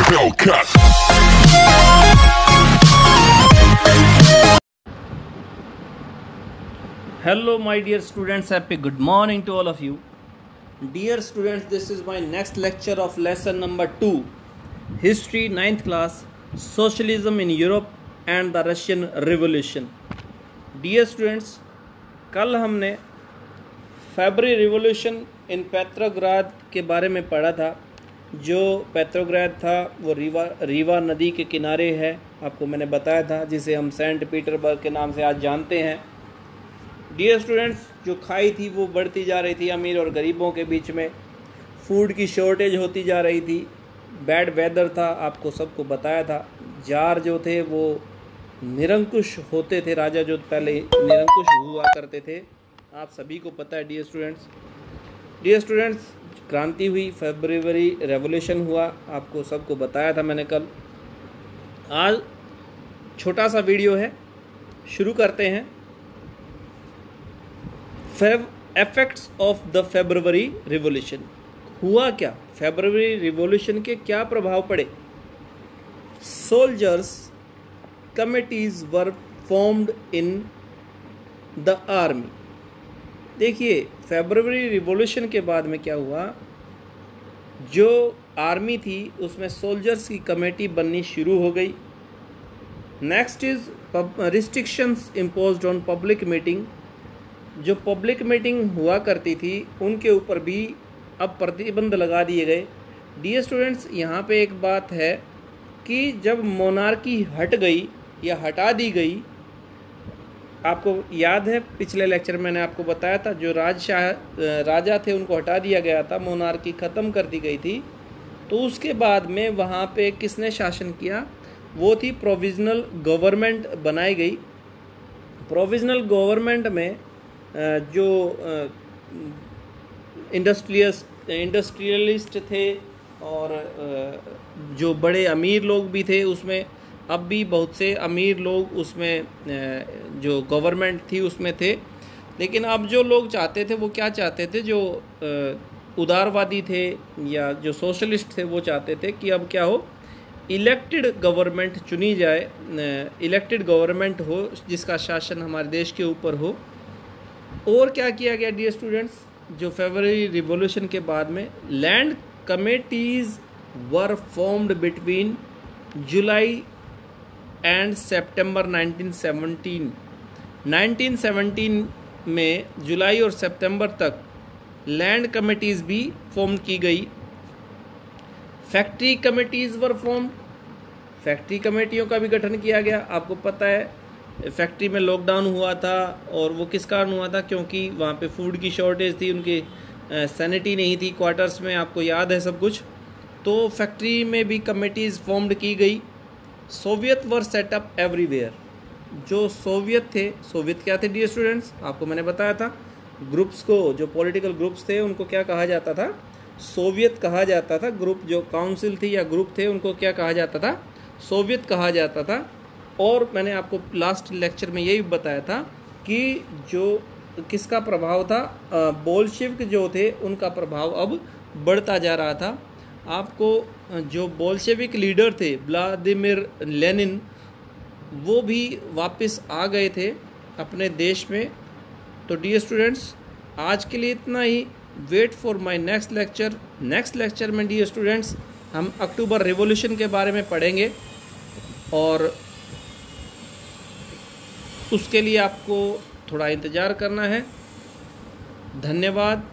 Hellcat. Hello my dear students, happy good morning to all of you. Dear students, this is my next lecture of lesson number 2, History 9th class, Socialism in Europe and the Russian Revolution. Dear students, कल हमने February revolution in Petrograd के बारे में पढ़ा था। जो Petrograd था वो रीवा नदी के किनारे है, आपको मैंने बताया था, जिसे हम सेंट पीटर्सबर्ग के नाम से आज जानते हैं। डियर स्टूडेंट्स, जो खाई थी वो बढ़ती जा रही थी अमीर और गरीबों के बीच में, फूड की शॉर्टेज होती जा रही थी, बैड वेदर था, आपको सबको बताया था। जार जो थे वो निरंकुश होते थे, राजा जो पहले निरंकुश हुआ करते थे, आप सभी को पता है। डियर स्टूडेंट्स, क्रांति हुई, फरवरी रेवोल्यूशन हुआ, आपको सबको बताया था मैंने कल। आज छोटा सा वीडियो है, शुरू करते हैं। Effects of the February revolution. हुआ क्या, फरवरी रिवॉल्यूशन के क्या प्रभाव पड़े। Soldiers committees were formed in the army. देखिए, फरवरी रिवॉल्यूशन के बाद में क्या हुआ, जो आर्मी थी उसमें सोल्जर्स की कमेटी बननी शुरू हो गई। Next is restrictions imposed on public meeting. जो पब्लिक मीटिंग हुआ करती थी उनके ऊपर भी अब प्रतिबंध लगा दिए गए। डियर स्टूडेंट्स, यहाँ पे एक बात है कि जब मोनार्की हट गई या हटा दी गई, आपको याद है पिछले लेक्चर में मैंने आपको बताया था, जो राजा थे उनको हटा दिया गया था, मोनार्की ख़त्म कर दी गई थी। तो उसके बाद में वहाँ पे किसने शासन किया, वो थी प्रोविज़नल गवर्नमेंट बनाई गई। प्रोविज़नल गवर्नमेंट में जो इंडस्ट्रियलिस्ट थे और जो बड़े अमीर लोग भी थे, उसमें अब भी बहुत से अमीर लोग उसमें जो गवर्नमेंट थी उसमें थे। लेकिन अब जो लोग चाहते थे वो क्या चाहते थे, जो उदारवादी थे या जो सोशलिस्ट थे वो चाहते थे कि अब क्या हो, इलेक्टेड गवर्नमेंट चुनी जाए, इलेक्टेड गवर्नमेंट हो जिसका शासन हमारे देश के ऊपर हो। और क्या किया गया डियर स्टूडेंट्स, जो फरवरी रिवॉल्यूशन के बाद में land committees were formed between July and September 1917 में जुलाई और सितंबर तक लैंड कमेटीज़ भी फॉर्म की गई। फैक्ट्री कमेटीज़ वर फॉर्म। फैक्ट्री कमेटियों का भी गठन किया गया। आपको पता है फैक्ट्री में लॉकडाउन हुआ था, और वो किस कारण हुआ था, क्योंकि वहाँ पे फूड की शॉर्टेज थी, उनकी सैनिटी नहीं थी क्वार्टर्स में, आपको याद है सब कुछ। तो फैक्ट्री में भी कमेटीज़ फॉर्म्ड की गई। Soviet were set up everywhere. जो सोवियत थे, सोवियत क्या थे डियर स्टूडेंट्स, आपको मैंने बताया था, ग्रुप्स को, जो पॉलिटिकल ग्रुप्स थे उनको क्या कहा जाता था, सोवियत कहा जाता था। ग्रुप जो काउंसिल थी या ग्रुप थे उनको क्या कहा जाता था, सोवियत कहा जाता था। और मैंने आपको लास्ट लेक्चर में यही बताया था कि जो किसका प्रभाव था, बोल्शेविक जो थे उनका प्रभाव अब बढ़ता जा रहा था। आपको जो बोल्शेविक लीडर थे व्लादिमीर लेनिन, वो भी वापस आ गए थे अपने देश में। तो डियर स्टूडेंट्स, आज के लिए इतना ही। Wait for my next lecture. Next lecture में डियर स्टूडेंट्स हम अक्टूबर रिवॉल्यूशन के बारे में पढ़ेंगे, और उसके लिए आपको थोड़ा इंतज़ार करना है। धन्यवाद।